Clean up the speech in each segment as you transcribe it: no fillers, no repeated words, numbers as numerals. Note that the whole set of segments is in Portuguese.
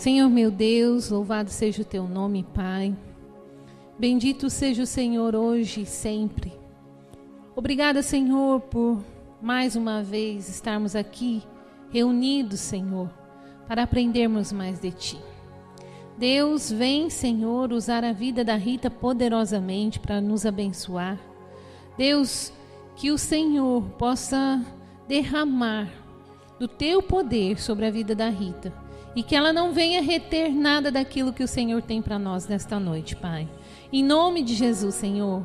Senhor meu Deus, louvado seja o teu nome, Pai. Bendito seja o Senhor hoje e sempre. Obrigada, Senhor, por mais uma vez estarmos aqui reunidos, Senhor, para aprendermos mais de Ti. Deus, vem, Senhor, usar a vida da Rita poderosamente para nos abençoar. Deus, que o Senhor possa derramar do Teu poder sobre a vida da Rita e que ela não venha reter nada daquilo que o Senhor tem para nós nesta noite, Pai. Em nome de Jesus, Senhor,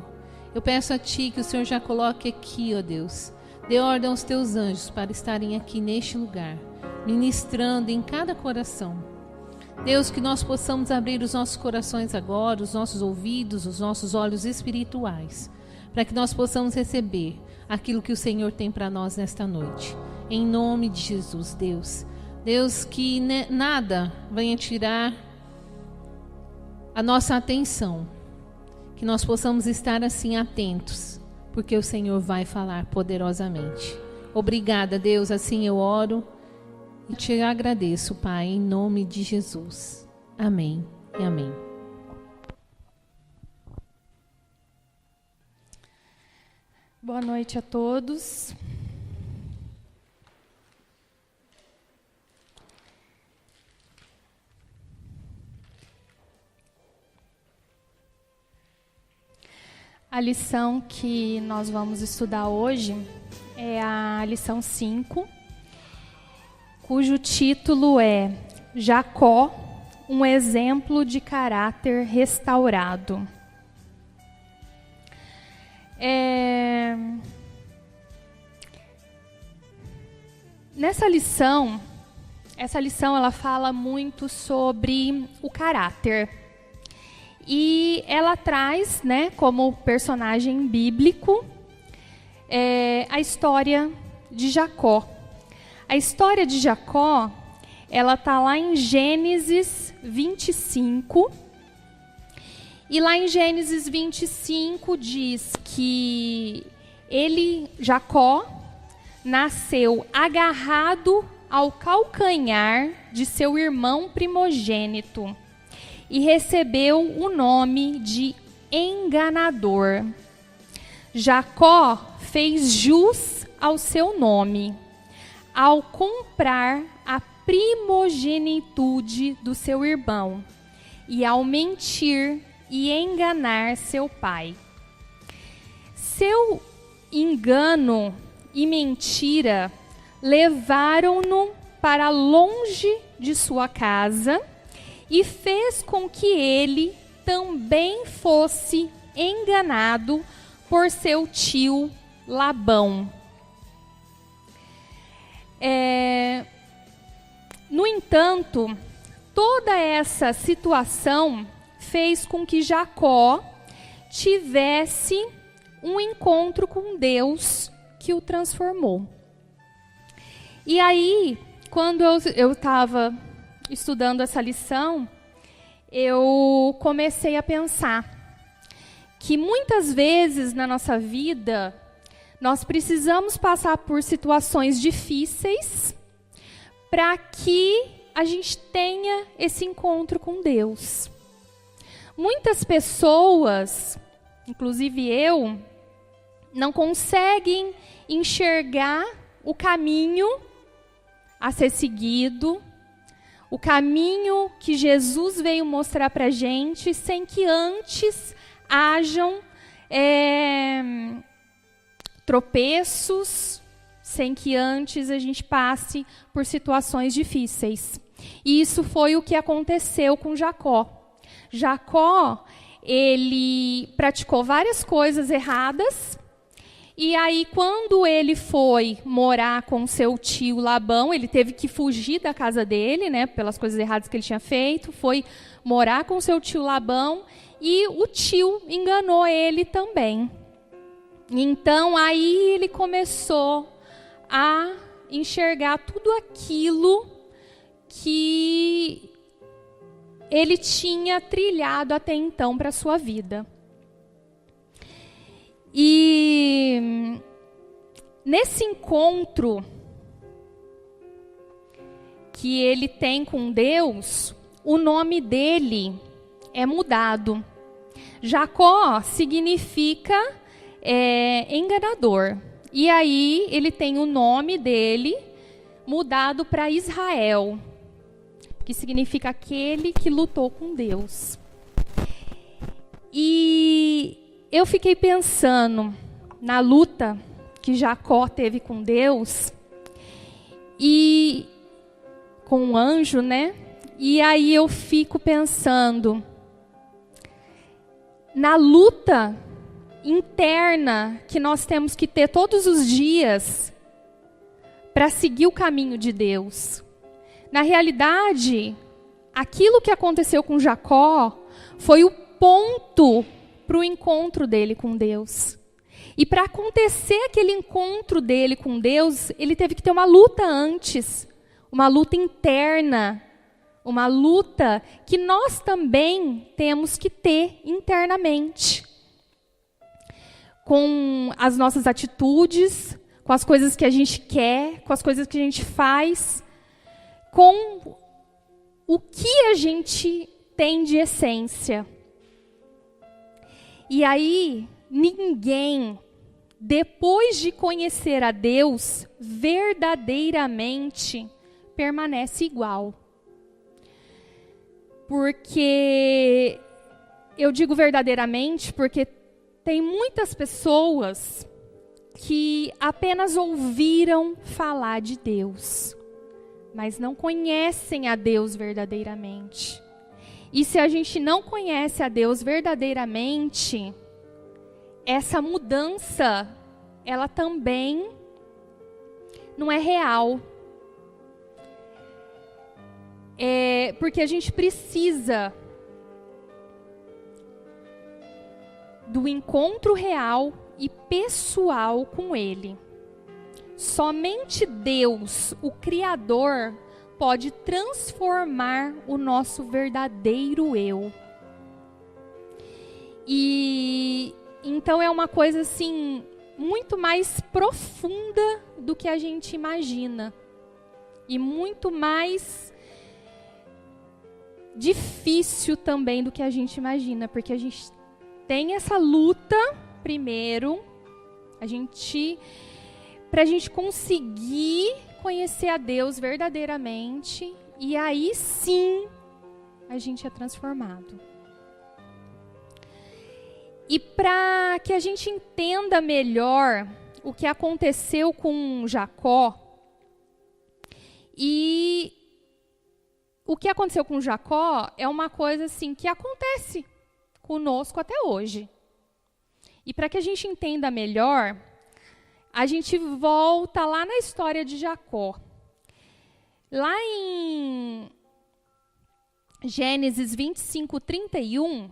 eu peço a Ti que o Senhor já coloque aqui, ó Deus, dê ordem aos Teus anjos para estarem aqui neste lugar, ministrando em cada coração. Deus, que nós possamos abrir os nossos corações agora, os nossos ouvidos, os nossos olhos espirituais, para que nós possamos receber aquilo que o Senhor tem para nós nesta noite. Em nome de Jesus, Deus. Deus, que nada venha tirar a nossa atenção, que nós possamos estar assim atentos, porque o Senhor vai falar poderosamente. Obrigada, Deus, assim eu oro e te agradeço, Pai, em nome de Jesus. Amém e amém. Boa noite a todos. A lição que nós vamos estudar hoje é a lição 5, cujo título é Jacó, um exemplo de caráter restaurado. Nessa lição, essa lição ela fala muito sobre o caráter. E ela traz, como personagem bíblico, a história de Jacó. A história de Jacó, ela está lá em Gênesis 25. E lá em Gênesis 25 diz que Jacó, nasceu agarrado ao calcanhar de seu irmão primogênito e recebeu o nome de enganador. Jacó fez jus ao seu nome ao comprar a primogenitude do seu irmão e ao mentir e enganar seu pai. Seu engano e mentira levaram-no para longe de sua casa e fez com que ele também fosse enganado por seu tio Labão. No entanto, toda essa situação fez com que Jacó tivesse um encontro com Deus que o transformou. E aí, quando eu estava estudando essa lição, eu comecei a pensar que muitas vezes na nossa vida nós precisamos passar por situações difíceis para que a gente tenha esse encontro com Deus. Muitas pessoas, inclusive eu, não conseguem enxergar o caminho a ser seguido, o caminho que Jesus veio mostrar para a gente, sem que antes hajam tropeços, sem que antes a gente passe por situações difíceis. E isso foi o que aconteceu com Jacó. Jacó, ele praticou várias coisas erradas, e aí quando ele foi morar com seu tio Labão, ele teve que fugir da casa dele, pelas coisas erradas que ele tinha feito, foi morar com seu tio Labão, e o tio enganou ele também. Então aí ele começou a enxergar tudo aquilo que ele tinha trilhado até então para a sua vida. E nesse encontro que ele tem com Deus, o nome dele é mudado. Jacó significa enganador. E aí ele tem o nome dele mudado para Israel, que significa aquele que lutou com Deus. E eu fiquei pensando na luta que Jacó teve com Deus e com o anjo, né? E aí eu fico pensando na luta interna que nós temos que ter todos os dias para seguir o caminho de Deus. Na realidade, aquilo que aconteceu com Jacó foi o ponto para o encontro dele com Deus. E para acontecer aquele encontro dele com Deus, ele teve que ter uma luta antes, uma luta interna, uma luta que nós também temos que ter internamente. Com as nossas atitudes, com as coisas que a gente quer, com as coisas que a gente faz, com o que a gente tem de essência. E aí, ninguém, depois de conhecer a Deus, verdadeiramente permanece igual. Porque, eu digo verdadeiramente, porque tem muitas pessoas que apenas ouviram falar de Deus, mas não conhecem a Deus verdadeiramente. E se a gente não conhece a Deus verdadeiramente, essa mudança, ela também não é real. Porque a gente precisa do encontro real e pessoal com Ele. Somente Deus, o Criador, pode transformar o nosso verdadeiro eu. E então é uma coisa assim muito mais profunda do que a gente imagina e muito mais difícil também do que a gente imagina, porque a gente tem essa luta primeiro, para a gente conseguir conhecer a Deus verdadeiramente, e aí sim a gente é transformado. E para que a gente entenda melhor o que aconteceu com Jacó, e o que aconteceu com Jacó é uma coisa assim que acontece conosco até hoje. E para que a gente entenda melhor, a gente volta lá na história de Jacó. Lá em Gênesis 25:31,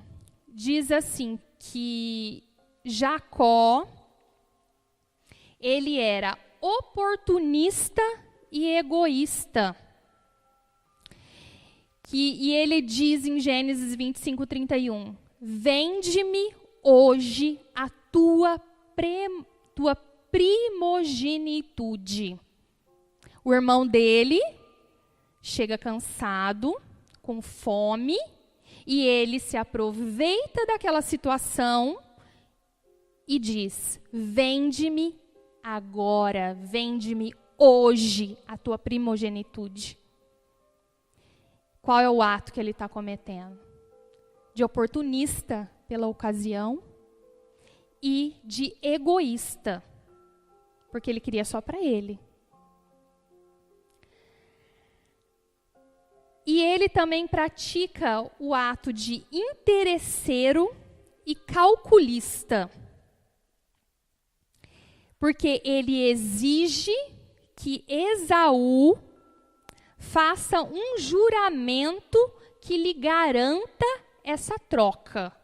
diz assim que Jacó, ele era oportunista e egoísta. E ele diz em Gênesis 25:31, vende-me hoje a tua primogenitude. O irmão dele chega cansado, com fome, e ele se aproveita daquela situação e diz, vende-me agora, vende-me hoje a tua primogenitude. Qual é o ato que ele está cometendo? De oportunista pela ocasião e de egoísta, porque ele queria só para ele. E ele também pratica o ato de interesseiro e calculista, porque ele exige que Esaú faça um juramento que lhe garanta essa troca.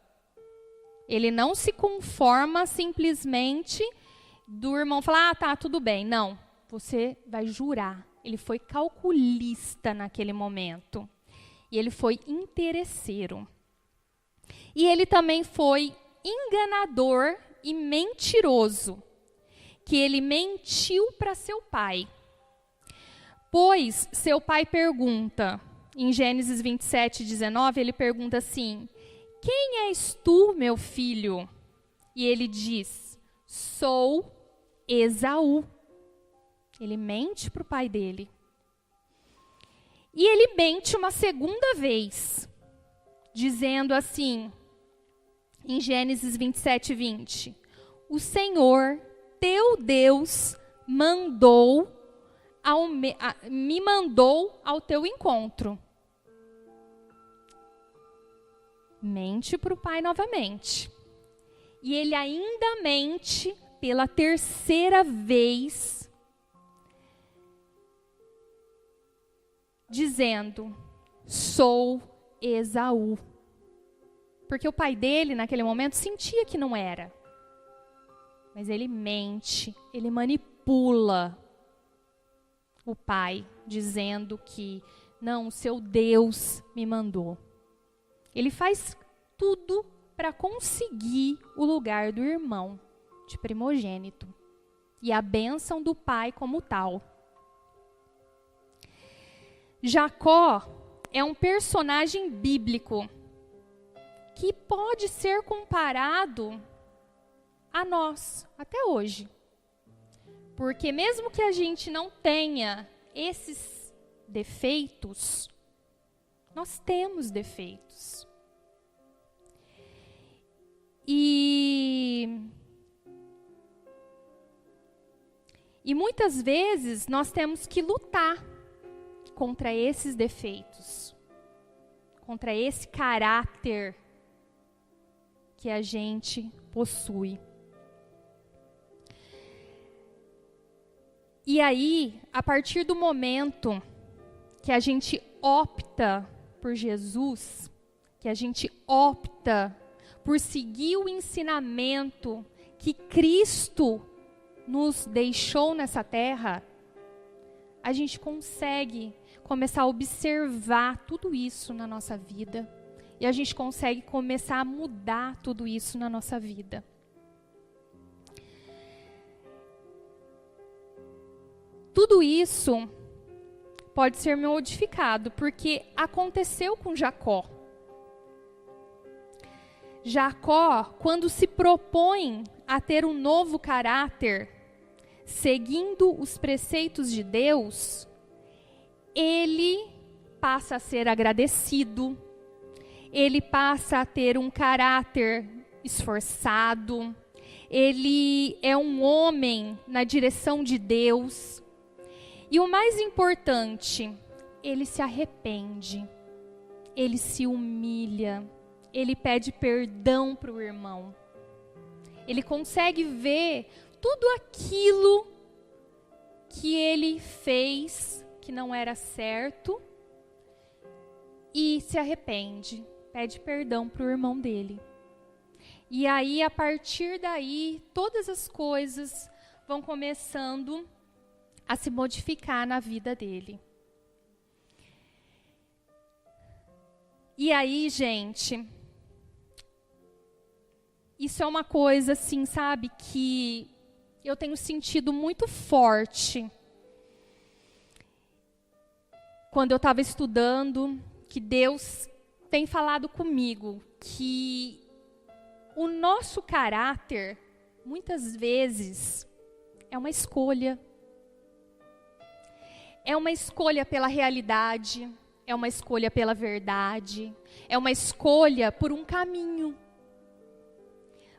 Ele não se conforma simplesmente do irmão falar, tá, tudo bem. Não, você vai jurar. Ele foi calculista naquele momento. E ele foi interesseiro. E ele também foi enganador e mentiroso, que ele mentiu para seu pai. Pois seu pai pergunta, em Gênesis 27:19, ele pergunta assim: quem és tu, meu filho? E ele diz: sou Esaú. Ele mente para o pai dele. E ele mente uma segunda vez, dizendo assim, em Gênesis 27:20, o Senhor, teu Deus, me mandou ao teu encontro. Mente para o pai novamente. E ele ainda mente pela terceira vez, dizendo: sou Esaú. Porque o pai dele, naquele momento, sentia que não era. Mas ele mente, ele manipula o pai, dizendo que, não, o seu Deus me mandou. Ele faz tudo para conseguir o lugar do irmão, de primogênito, e a bênção do pai como tal. Jacó é um personagem bíblico que pode ser comparado a nós, até hoje. Porque mesmo que a gente não tenha esses defeitos, nós temos defeitos. E muitas vezes nós temos que lutar contra esses defeitos, contra esse caráter que a gente possui. E aí, a partir do momento que a gente opta por Jesus, que a gente opta por seguir o ensinamento que Cristo nos deixou nessa terra, a gente consegue começar a observar tudo isso na nossa vida. E a gente consegue começar a mudar tudo isso na nossa vida. Tudo isso pode ser modificado, porque aconteceu com Jacó. Jacó, quando se propõe a ter um novo caráter, seguindo os preceitos de Deus, ele passa a ser agradecido, ele passa a ter um caráter esforçado, ele é um homem na direção de Deus. E o mais importante, ele se arrepende, ele se humilha, ele pede perdão para o irmão. Ele consegue ver tudo aquilo que ele fez que não era certo e se arrepende, pede perdão para o irmão dele. E aí, a partir daí, todas as coisas vão começando a se modificar na vida dele. E aí, gente, isso é uma coisa assim, sabe, que eu tenho sentido muito forte. Quando eu estava estudando, que Deus tem falado comigo, que o nosso caráter, muitas vezes, é uma escolha. É uma escolha pela realidade, é uma escolha pela verdade, é uma escolha por um caminho.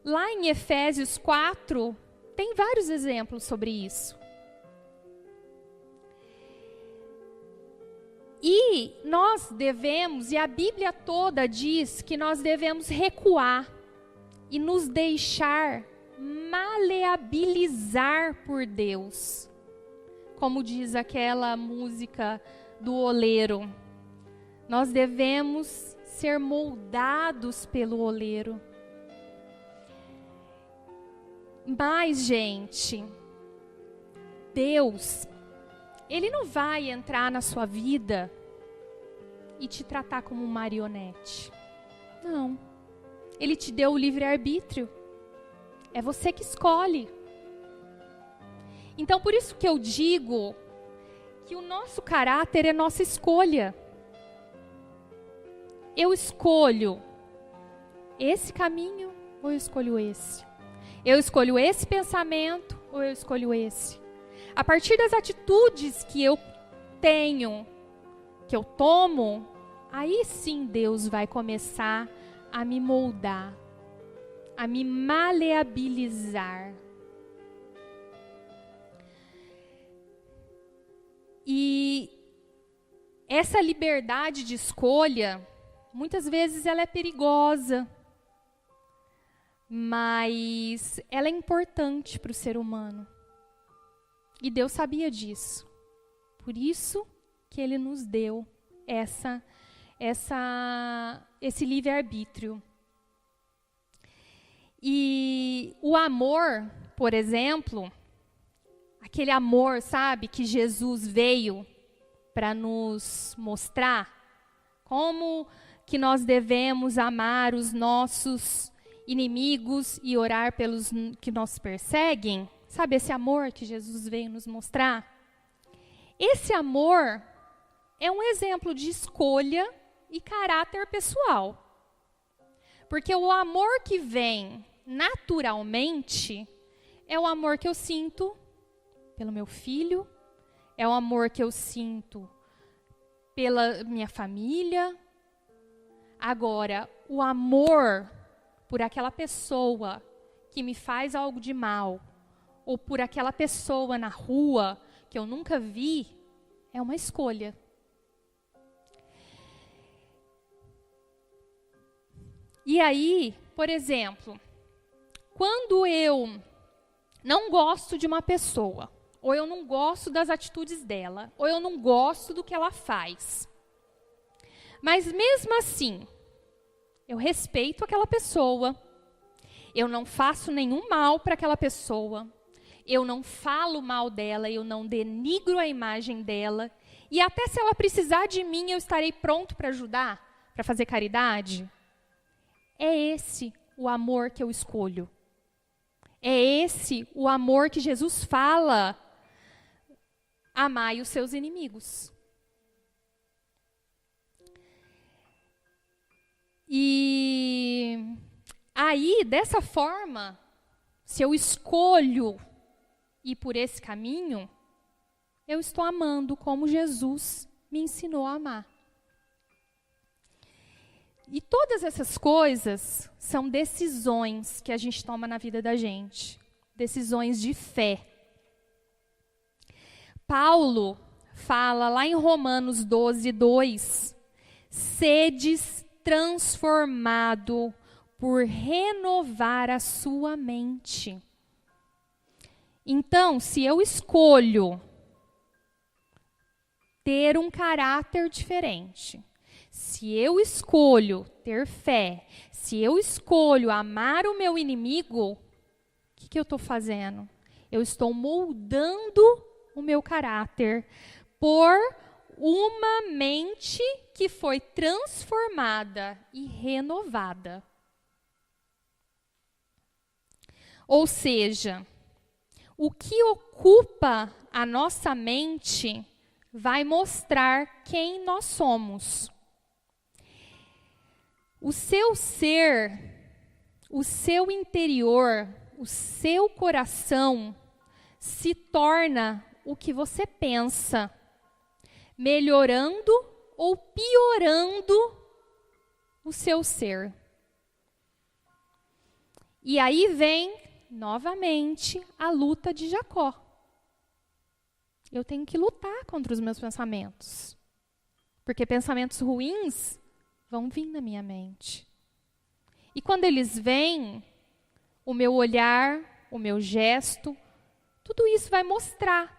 Lá em Efésios 4, tem vários exemplos sobre isso. E nós devemos, e a Bíblia toda diz que nós devemos recuar e nos deixar maleabilizar por Deus. Como diz aquela música do oleiro, nós devemos ser moldados pelo oleiro. Mas, gente, Deus, Ele não vai entrar na sua vida e te tratar como um marionete. Não. Ele te deu o livre-arbítrio. É você que escolhe. Então, por isso que eu digo que o nosso caráter é nossa escolha. eu escolho esse caminho ou eu escolho esse? Eu escolho esse pensamento ou eu escolho esse? A partir das atitudes que eu tenho, que eu tomo, aí sim Deus vai começar a me moldar, a me maleabilizar. E essa liberdade de escolha, muitas vezes ela é perigosa, mas ela é importante para o ser humano. E Deus sabia disso. Por isso que Ele nos deu esse livre-arbítrio. E o amor, por exemplo, aquele amor, sabe, que Jesus veio para nos mostrar, como que nós devemos amar os nossos inimigos e orar pelos que nos perseguem. Sabe esse amor que Jesus veio nos mostrar? Esse amor é um exemplo de escolha e caráter pessoal. Porque o amor que vem naturalmente é o amor que eu sinto pelo meu filho, é o amor que eu sinto pela minha família. Agora, o amor por aquela pessoa que me faz algo de mal, ou por aquela pessoa na rua que eu nunca vi, é uma escolha. E aí, por exemplo, quando eu não gosto de uma pessoa, ou eu não gosto das atitudes dela, ou eu não gosto do que ela faz, mas mesmo assim, eu respeito aquela pessoa, eu não faço nenhum mal para aquela pessoa, eu não falo mal dela, eu não denigro a imagem dela, e até se ela precisar de mim, eu estarei pronto para ajudar, para fazer caridade. É esse o amor que eu escolho. É esse o amor que Jesus fala. Amai os seus inimigos. E aí, dessa forma, se eu escolho ir por esse caminho, eu estou amando como Jesus me ensinou a amar. E todas essas coisas são decisões que a gente toma na vida da gente. Decisões de fé. Paulo fala lá em Romanos 12, 2, sedes transformado por renovar a sua mente. Então, se eu escolho ter um caráter diferente, se eu escolho ter fé, se eu escolho amar o meu inimigo, o que eu estou fazendo? Eu estou moldando o meu caráter por uma mente que foi transformada e renovada. Ou seja, o que ocupa a nossa mente vai mostrar quem nós somos. O seu ser, o seu interior, o seu coração se torna o que você pensa, melhorando ou piorando o seu ser. E aí vem, novamente, a luta de Jacó. Eu tenho que lutar contra os meus pensamentos. Porque pensamentos ruins vão vir na minha mente. E quando eles vêm, o meu olhar, o meu gesto, tudo isso vai mostrar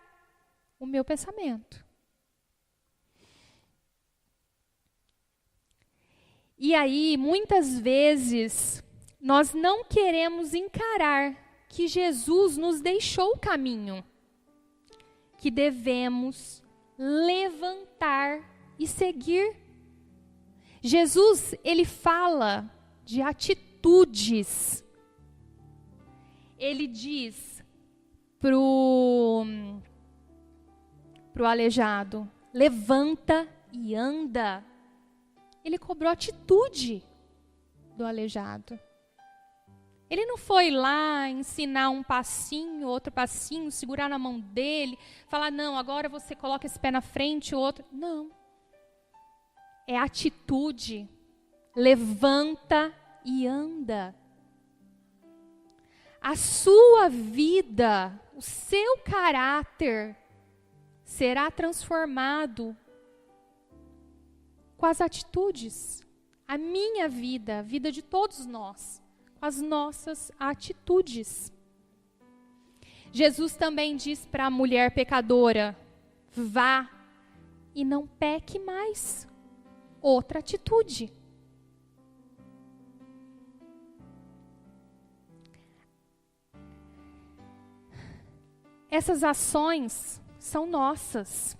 o meu pensamento. E aí, muitas vezes, nós não queremos encarar que Jesus nos deixou o caminho, que devemos levantar e seguir. Jesus, ele fala de atitudes. Ele diz pro aleijado, levanta e anda. Ele cobrou atitude do aleijado. Ele não foi lá ensinar um passinho, outro passinho, segurar na mão dele, falar, não, agora você coloca esse pé na frente, o outro. Não. É atitude. Levanta e anda. A sua vida, o seu caráter será transformado com as atitudes. A minha vida, a vida de todos nós, com as nossas atitudes. Jesus também diz para a mulher pecadora, vá e não peque mais. Outra atitude. Essas ações são nossas.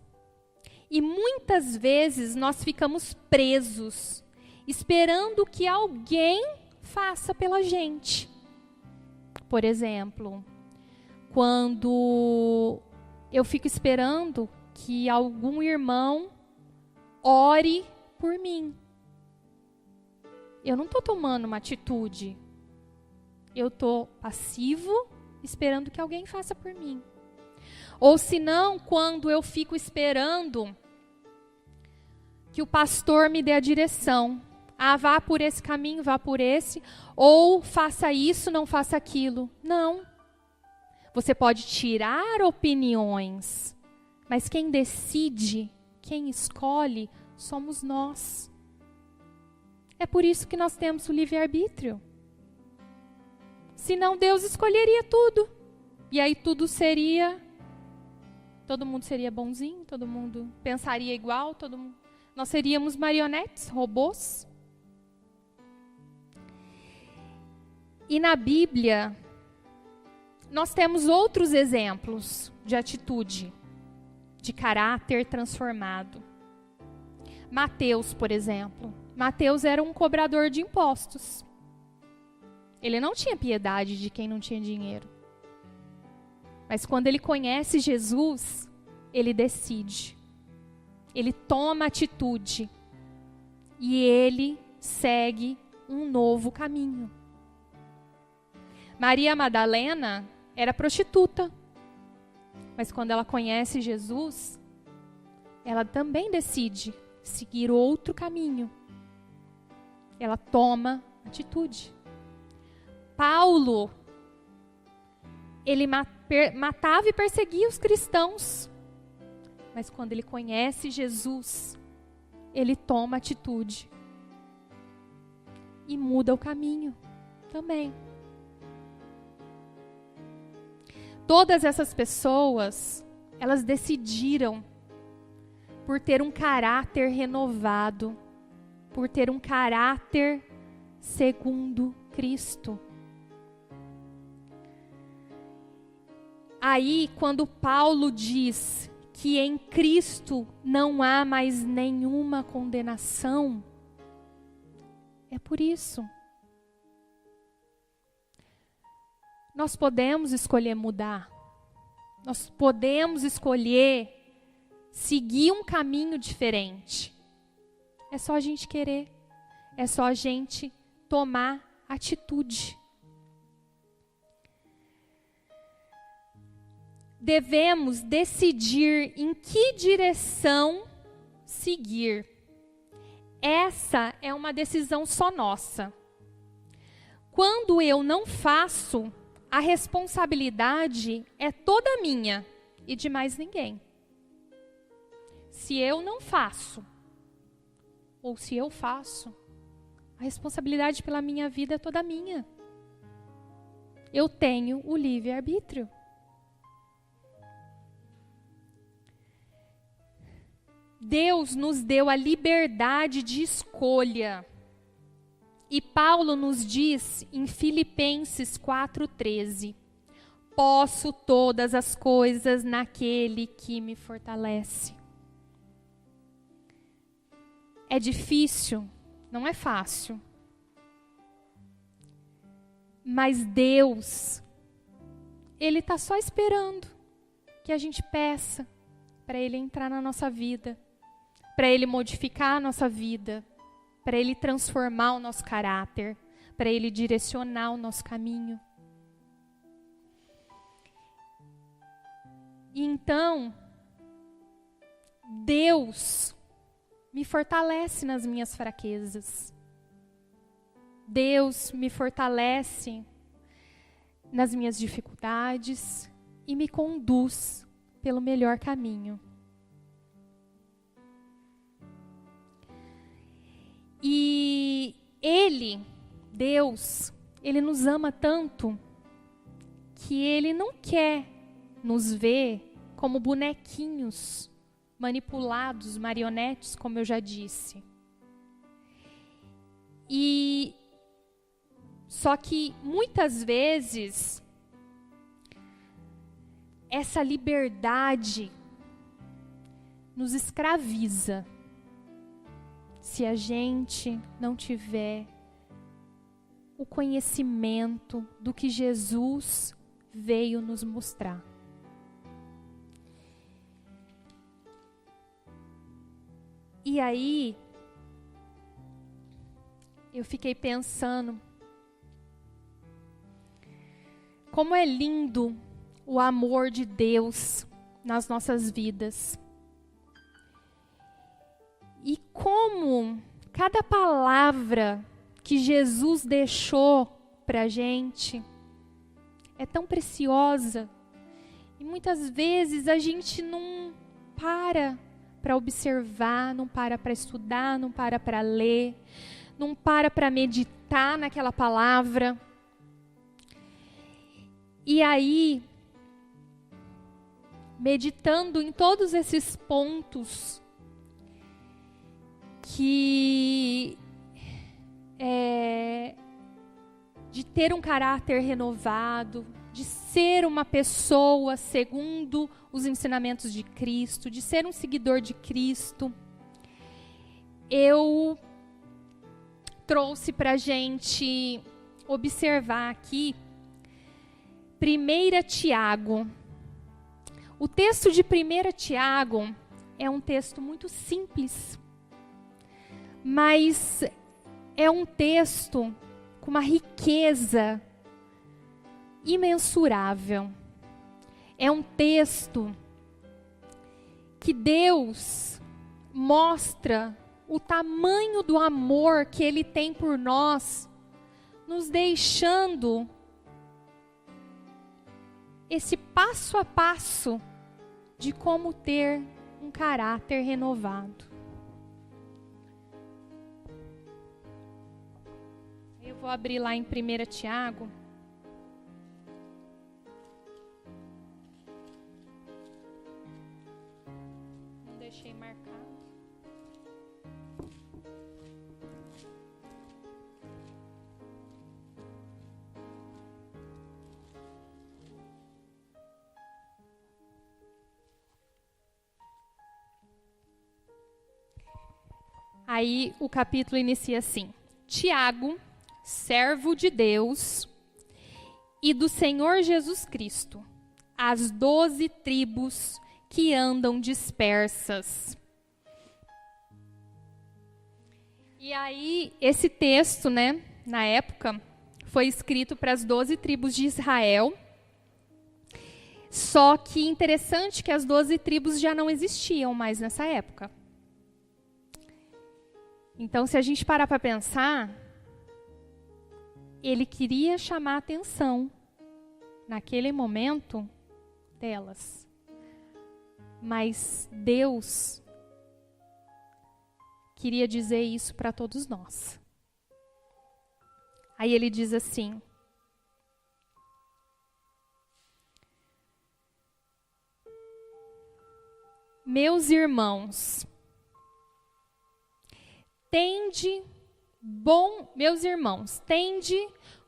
E muitas vezes nós ficamos presos, esperando que alguém faça pela gente. Por exemplo, quando eu fico esperando que algum irmão ore por mim. Eu não estou tomando uma atitude. Eu estou passivo, esperando que alguém faça por mim. Ou se não, quando eu fico esperando que o pastor me dê a direção. Ah, vá por esse caminho, vá por esse. Ou faça isso, não faça aquilo. Não. Você pode tirar opiniões, mas quem decide, quem escolhe, somos nós. É por isso que nós temos o livre-arbítrio. Senão Deus escolheria tudo. E aí tudo seria... Todo mundo seria bonzinho, todo mundo pensaria igual, nós seríamos marionetes, robôs. E na Bíblia, nós temos outros exemplos de atitude, de caráter transformado. Mateus, por exemplo. Mateus era um cobrador de impostos. Ele não tinha piedade de quem não tinha dinheiro. Mas quando ele conhece Jesus, ele decide. Ele toma atitude. E ele segue um novo caminho. Maria Madalena era prostituta. Mas quando ela conhece Jesus, ela também decide seguir outro caminho. Ela toma atitude. Paulo, ele matava e perseguia os cristãos. Mas quando ele conhece Jesus, ele toma atitude. E muda o caminho também. Todas essas pessoas, elas decidiram por ter um caráter renovado, por ter um caráter segundo Cristo. Aí, quando Paulo diz que em Cristo não há mais nenhuma condenação, é por isso. Nós podemos escolher mudar. Nós podemos escolher seguir um caminho diferente. É só a gente querer. É só a gente tomar atitude. Devemos decidir em que direção seguir. Essa é uma decisão só nossa. Quando eu não faço, a responsabilidade é toda minha e de mais ninguém. Se eu não faço, ou se eu faço, a responsabilidade pela minha vida é toda minha. Eu tenho o livre-arbítrio. Deus nos deu a liberdade de escolha. E Paulo nos diz em Filipenses 4:13, posso todas as coisas naquele que me fortalece. É difícil, não é fácil. Mas Deus, Ele está só esperando que a gente peça para Ele entrar na nossa vida, para Ele modificar a nossa vida, para Ele transformar o nosso caráter, para Ele direcionar o nosso caminho. E então, Deus me fortalece nas minhas fraquezas. Deus me fortalece nas minhas dificuldades e me conduz pelo melhor caminho. E Ele, Deus, Ele nos ama tanto que Ele não quer nos ver como bonequinhos manipulados, marionetes, como eu já disse. E só que muitas vezes essa liberdade nos escraviza se a gente não tiver o conhecimento do que Jesus veio nos mostrar. E aí, eu fiquei pensando, como é lindo o amor de Deus nas nossas vidas. E como cada palavra que Jesus deixou para a gente é tão preciosa. E muitas vezes a gente não para observar, não para estudar, não para ler, não para meditar naquela palavra. E aí, meditando em todos esses pontos de ter um caráter renovado, de ser uma pessoa segundo os ensinamentos de Cristo, de ser um seguidor de Cristo, eu trouxe para a gente observar aqui 1 Tiago. O texto de 1 Tiago é um texto muito simples, mas é um texto com uma riqueza imensurável. É um texto que Deus mostra o tamanho do amor que Ele tem por nós, nos deixando esse passo a passo de como ter um caráter renovado. Eu vou abrir lá em 1 Tiago. Não deixei marcado. Aí o capítulo inicia assim: Tiago, servo de Deus e do Senhor Jesus Cristo, as 12 tribos que andam dispersas. E aí esse texto, né, na época, foi escrito para as 12 tribos de Israel. Só que interessante que as 12 tribos já não existiam mais nessa época. Então, se a gente parar para pensar, ele queria chamar a atenção, naquele momento, delas. Mas Deus queria dizer isso para todos nós. Aí ele diz assim: meus irmãos, tende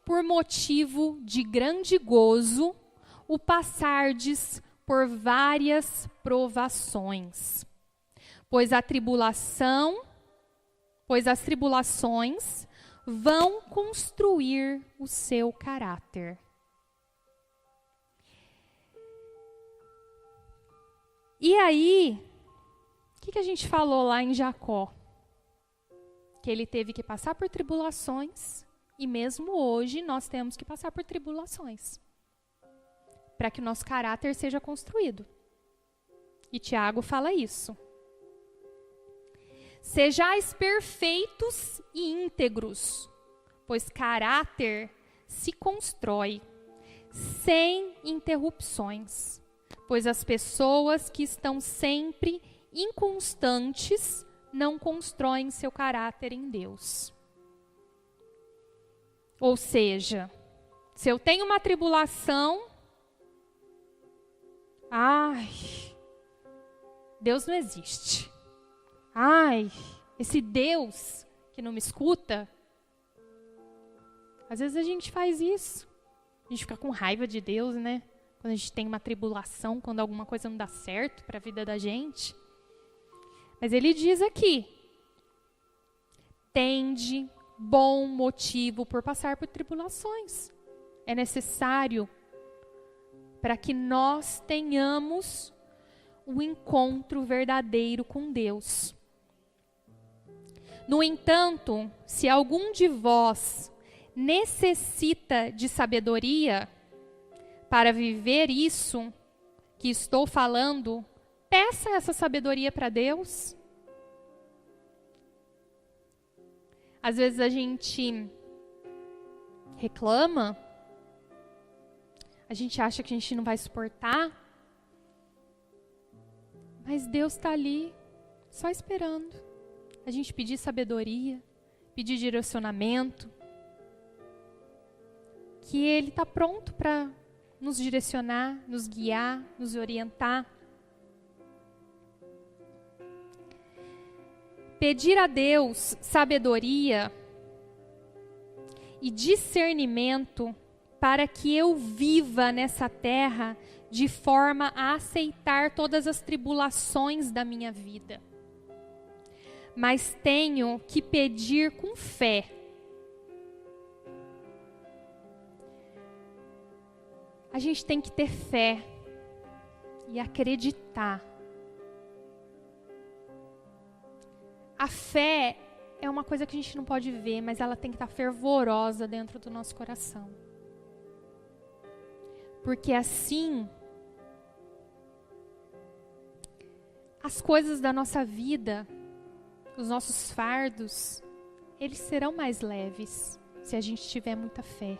por motivo de grande gozo o passardes por várias provações, pois as tribulações vão construir o seu caráter. E aí, o que a gente falou lá em Jacó? Que porque ele teve que passar por tribulações, e mesmo hoje nós temos que passar por tribulações, para que o nosso caráter seja construído. E Tiago fala isso. Sejais perfeitos e íntegros, pois caráter se constrói sem interrupções, pois as pessoas que estão sempre inconstantes não constroem seu caráter em Deus. Ou seja, se eu tenho uma tribulação, Deus não existe. Esse Deus que não me escuta. Às vezes a gente faz isso. A gente fica com raiva de Deus, né? Quando a gente tem uma tribulação, quando alguma coisa não dá certo para a vida da gente. Mas ele diz aqui: tende bom motivo por passar por tribulações. É necessário para que nós tenhamos um encontro verdadeiro com Deus. No entanto, se algum de vós necessita de sabedoria para viver isso que estou falando, peça essa sabedoria para Deus. Às vezes a gente reclama, a gente acha que a gente não vai suportar, mas Deus está ali, só esperando a gente pedir sabedoria, pedir direcionamento, que Ele está pronto para nos direcionar, nos guiar, nos orientar. Pedir a Deus sabedoria e discernimento para que eu viva nessa terra de forma a aceitar todas as tribulações da minha vida. Mas tenho que pedir com fé. A gente tem que ter fé e acreditar. A fé é uma coisa que a gente não pode ver, mas ela tem que estar fervorosa dentro do nosso coração. Porque assim, as coisas da nossa vida, os nossos fardos, eles serão mais leves se a gente tiver muita fé.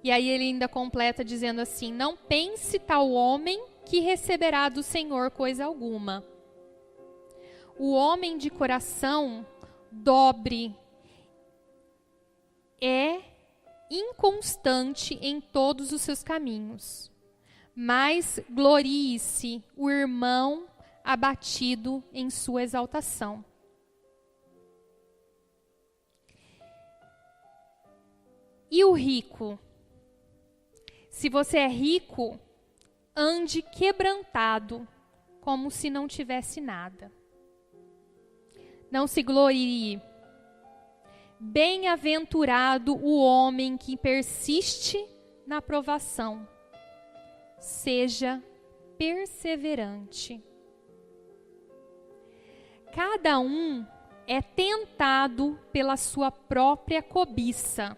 E aí ele ainda completa dizendo assim: não pense tal homem que receberá do Senhor coisa alguma. O homem de coração dobre é inconstante em todos os seus caminhos, mas glorie-se o irmão abatido em sua exaltação. E o rico? Se você é rico, ande quebrantado, como se não tivesse nada. Não se glorie. Bem-aventurado o homem que persiste na provação. Seja perseverante. Cada um é tentado pela sua própria cobiça.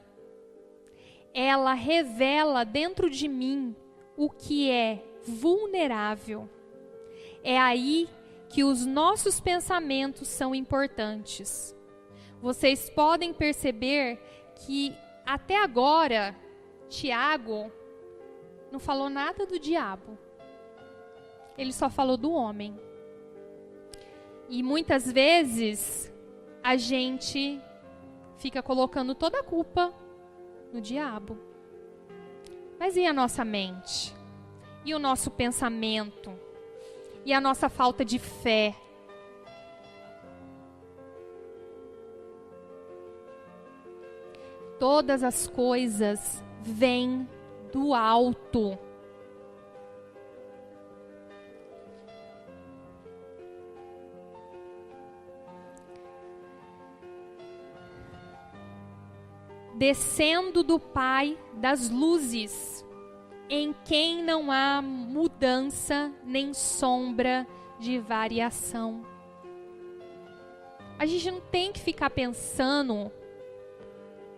Ela revela dentro de mim o que é vulnerável. É aí que os nossos pensamentos são importantes. Vocês podem perceber que até agora Tiago não falou nada do diabo. Ele só falou do homem. E muitas vezes a gente fica colocando toda a culpa no diabo. Mas e a nossa mente? E o nosso pensamento? E a nossa falta de fé? Todas as coisas vêm do alto. Descendo do Pai das luzes, em quem não há mudança nem sombra de variação. A gente não tem que ficar pensando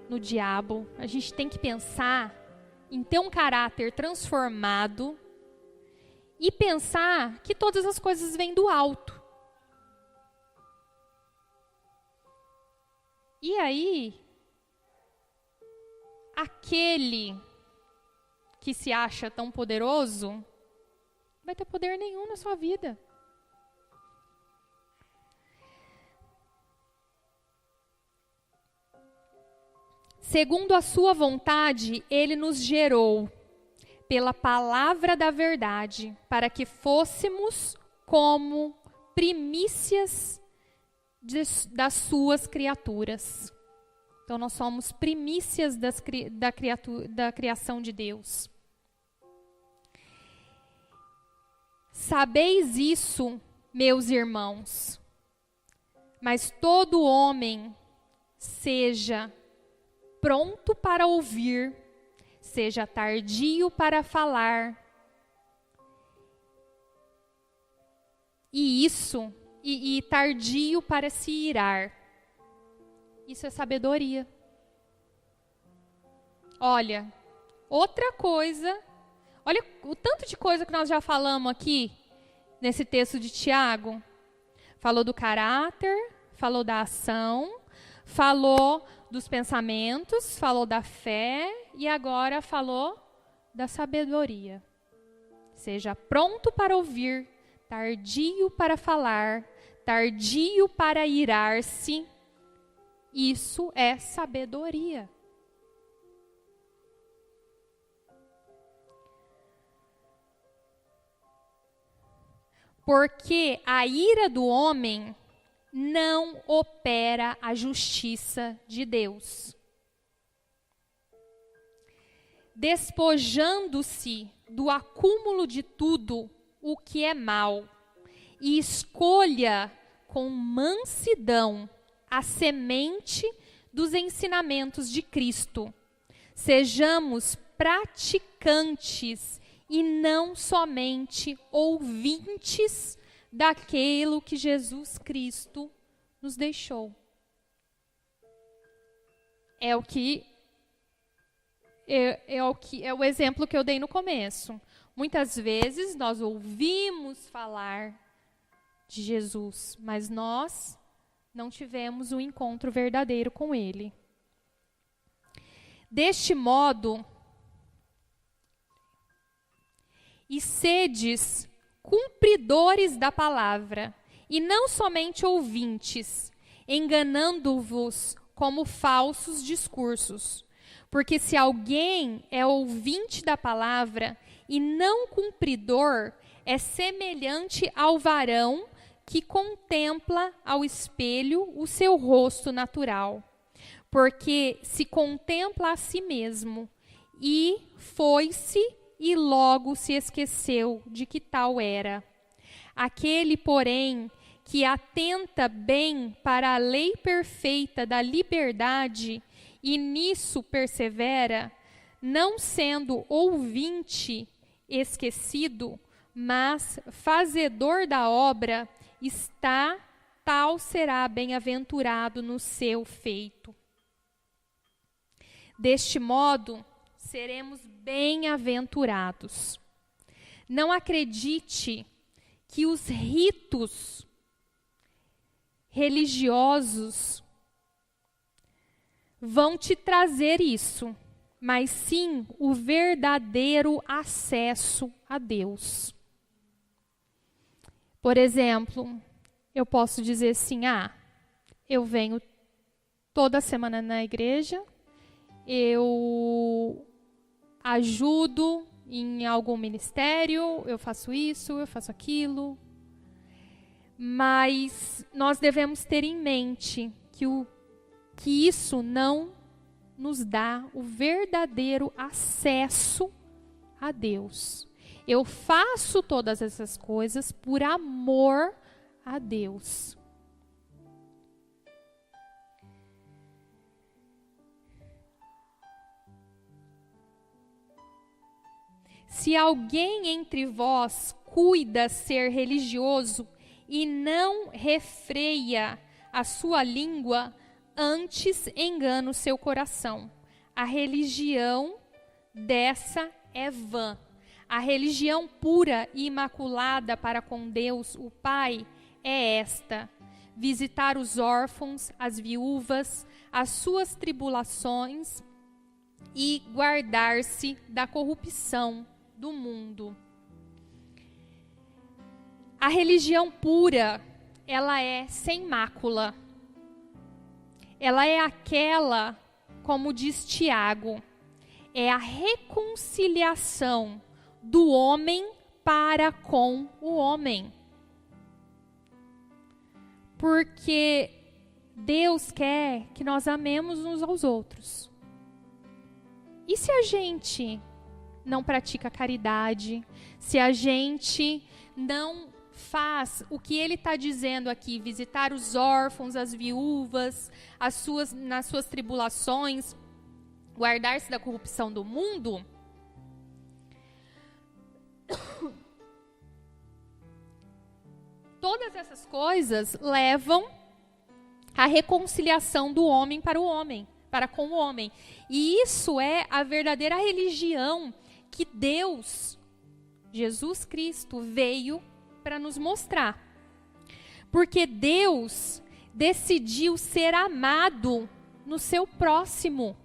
no diabo, a gente tem que pensar em ter um caráter transformado e pensar que todas as coisas vêm do alto. E aí, aquele que se acha tão poderoso, não vai ter poder nenhum na sua vida. Segundo a sua vontade, ele nos gerou pela palavra da verdade, para que fôssemos como primícias das suas criaturas. Então, nós somos primícias da criação de Deus. Sabeis isso, meus irmãos, mas todo homem seja pronto para ouvir, seja tardio para falar. E tardio para se irar. Isso é sabedoria. Olha, outra coisa, olha o tanto de coisa que nós já falamos aqui nesse texto de Tiago. Falou do caráter, falou da ação, falou dos pensamentos, falou da fé e agora falou da sabedoria. Seja pronto para ouvir, tardio para falar, tardio para irar-se. Isso é sabedoria. Porque a ira do homem não opera a justiça de Deus. Despojando-se do acúmulo de tudo o que é mal, e escolha com mansidão a semente dos ensinamentos de Cristo. Sejamos praticantes e não somente ouvintes daquilo que Jesus Cristo nos deixou. É o exemplo que eu dei no começo. Muitas vezes nós ouvimos falar de Jesus, mas nós não tivemos um encontro verdadeiro com Ele. Deste modo, e sedes cumpridores da palavra, e não somente ouvintes, enganando-vos como falsos discursos. Porque se alguém é ouvinte da palavra e não cumpridor, é semelhante ao varão que contempla ao espelho o seu rosto natural. Porque se contempla a si mesmo, e foi-se e logo se esqueceu de que tal era. Aquele, porém, que atenta bem para a lei perfeita da liberdade e nisso persevera, não sendo ouvinte esquecido, mas fazedor da obra, tal será bem-aventurado no seu feito. Deste modo, seremos bem-aventurados. Não acredite que os ritos religiosos vão te trazer isso, mas sim o verdadeiro acesso a Deus. Por exemplo, eu posso dizer assim, eu venho toda semana na igreja, eu ajudo em algum ministério, eu faço isso, eu faço aquilo. Mas nós devemos ter em mente que isso não nos dá o verdadeiro acesso a Deus. Eu faço todas essas coisas por amor a Deus. Se alguém entre vós cuida ser religioso e não refreia a sua língua, antes engana o seu coração. A religião dessa é vã. A religião pura e imaculada para com Deus, o Pai, é esta: visitar os órfãos, as viúvas, as suas tribulações e guardar-se da corrupção do mundo. A religião pura, ela é sem mácula. Ela é aquela, como diz Tiago, é a reconciliação do homem para com o homem. Porque Deus quer que nós amemos uns aos outros. E se a gente não pratica caridade, se a gente não faz o que ele está dizendo aqui, visitar os órfãos, as viúvas, nas suas tribulações, guardar-se da corrupção do mundo, todas essas coisas levam à reconciliação do homem para o homem, para com o homem. E isso é a verdadeira religião que Deus, Jesus Cristo, veio para nos mostrar. Porque Deus decidiu ser amado no seu próximo.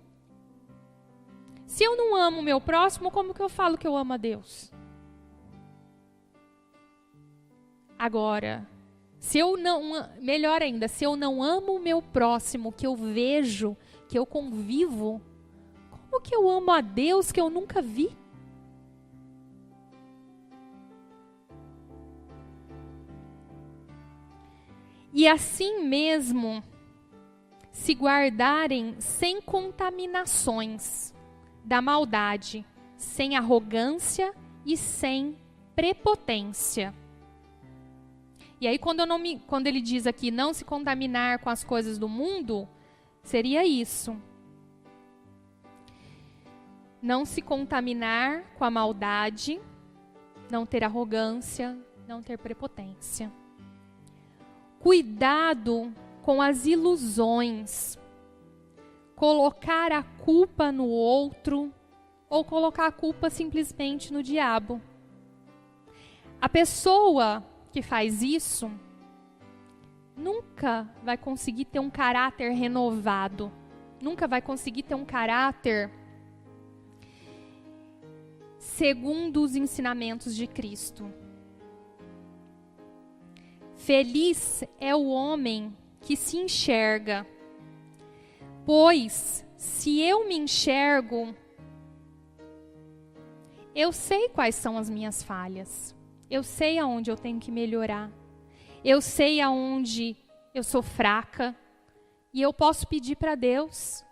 Se eu não amo o meu próximo, como que eu falo que eu amo a Deus? Agora, melhor ainda, se eu não amo o meu próximo, que eu vejo, que eu convivo, como que eu amo a Deus que eu nunca vi? E assim mesmo, se guardarem sem contaminações da maldade, sem arrogância e sem prepotência. E aí quando ele diz aqui não se contaminar com as coisas do mundo, seria isso. Não se contaminar com a maldade, não ter arrogância, não ter prepotência. Cuidado com as ilusões. Colocar a culpa no outro ou colocar a culpa simplesmente no diabo. A pessoa que faz isso nunca vai conseguir ter um caráter renovado. Nunca vai conseguir ter um caráter segundo os ensinamentos de Cristo. Feliz é o homem que se enxerga, pois se eu me enxergo, eu sei quais são as minhas falhas, eu sei aonde eu tenho que melhorar, eu sei aonde eu sou fraca, e eu posso pedir para Deus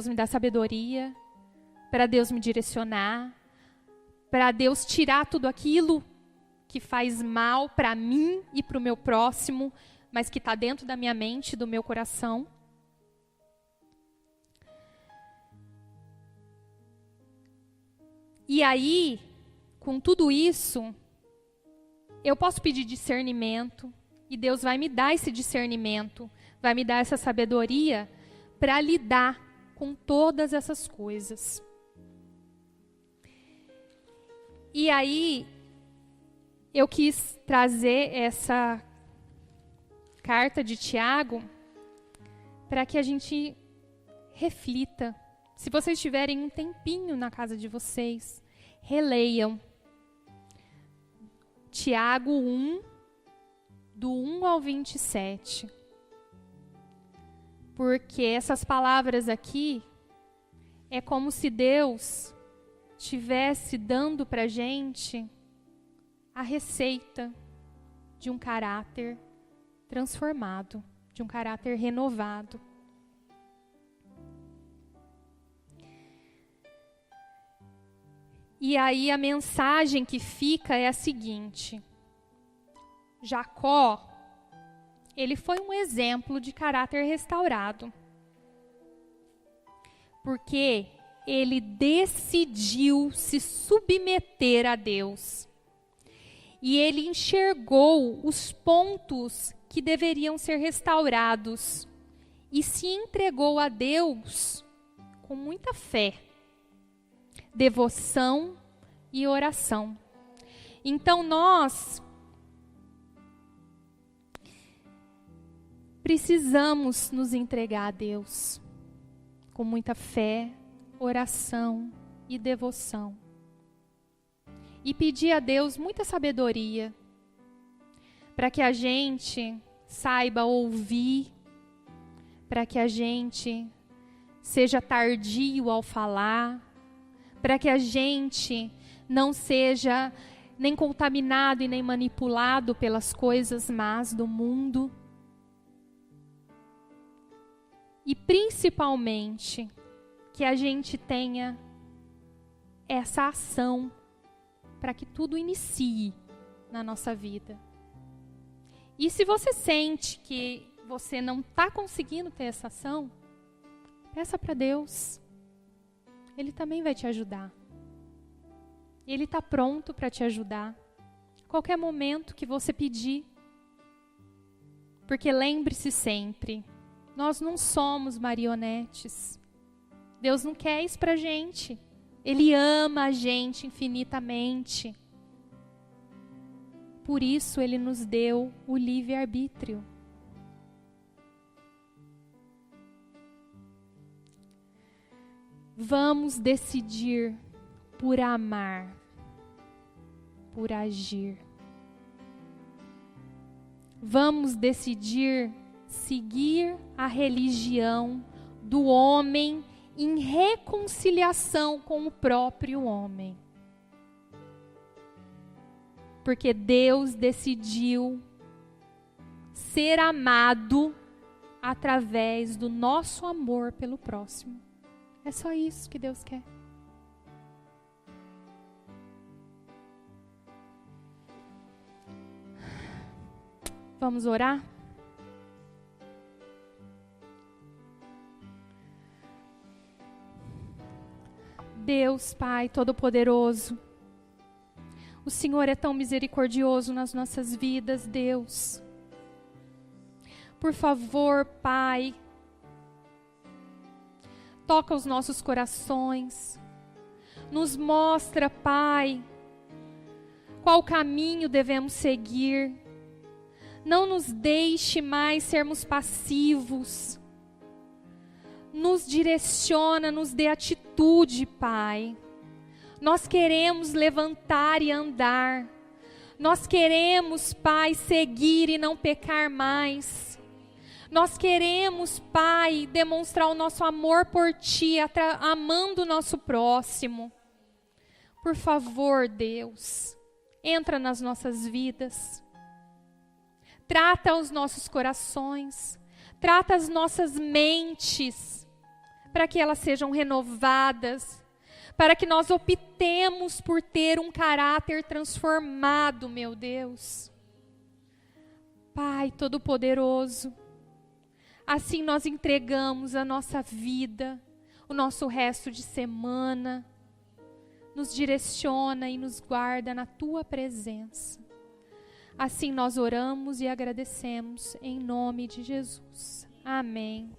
me dar sabedoria, para Deus me direcionar, para Deus tirar tudo aquilo que faz mal para mim e para o meu próximo, mas que está dentro da minha mente, do meu coração. E aí, com tudo isso, eu posso pedir discernimento, e Deus vai me dar esse discernimento, vai me dar essa sabedoria para lidar com todas essas coisas. E aí, eu quis trazer essa carta de Tiago para que a gente reflita. Se vocês tiverem um tempinho na casa de vocês, releiam. Tiago 1, do 1 ao 27. Porque essas palavras aqui é como se Deus estivesse dando para a gente a receita de um caráter transformado, de um caráter renovado. E aí a mensagem que fica é a seguinte: Jacó, ele foi um exemplo de caráter restaurado. Porque ele decidiu se submeter a Deus. E ele enxergou os pontos que deveriam ser restaurados e se entregou a Deus com muita fé, devoção e oração. Então nós precisamos nos entregar a Deus com muita fé, oração e devoção. E pedir a Deus muita sabedoria para que a gente saiba ouvir, para que a gente seja tardio ao falar, para que a gente não seja nem contaminado e nem manipulado pelas coisas más do mundo. E principalmente que a gente tenha essa ação para que tudo inicie na nossa vida. E se você sente que você não está conseguindo ter essa ação, peça para Deus. Ele também vai te ajudar. Ele está pronto para te ajudar. Qualquer momento que você pedir. Porque lembre-se sempre, nós não somos marionetes. Deus não quer isso para a gente. Ele ama a gente infinitamente. Por isso Ele nos deu o livre-arbítrio. Vamos decidir por amar, por agir. Vamos decidir seguir a religião do homem em reconciliação com o próprio homem. Porque Deus decidiu ser amado através do nosso amor pelo próximo. É só isso que Deus quer. Vamos orar? Deus, Pai Todo-Poderoso, o Senhor é tão misericordioso nas nossas vidas, Deus. Por favor, Pai, toca os nossos corações, nos mostra, Pai, qual caminho devemos seguir. Não nos deixe mais sermos passivos. Nos direciona, nos dê atitude, Pai. Nós queremos levantar e andar. Nós queremos, Pai, seguir e não pecar mais. Nós queremos, Pai, demonstrar o nosso amor por Ti, amando o nosso próximo. Por favor, Deus, entra nas nossas vidas. Trata os nossos corações. Trata as nossas mentes, para que elas sejam renovadas, para que nós optemos por ter um caráter transformado, meu Deus. Pai Todo-Poderoso, assim nós entregamos a nossa vida, o nosso resto de semana. Nos direciona e nos guarda na Tua presença. Assim nós oramos e agradecemos em nome de Jesus. Amém.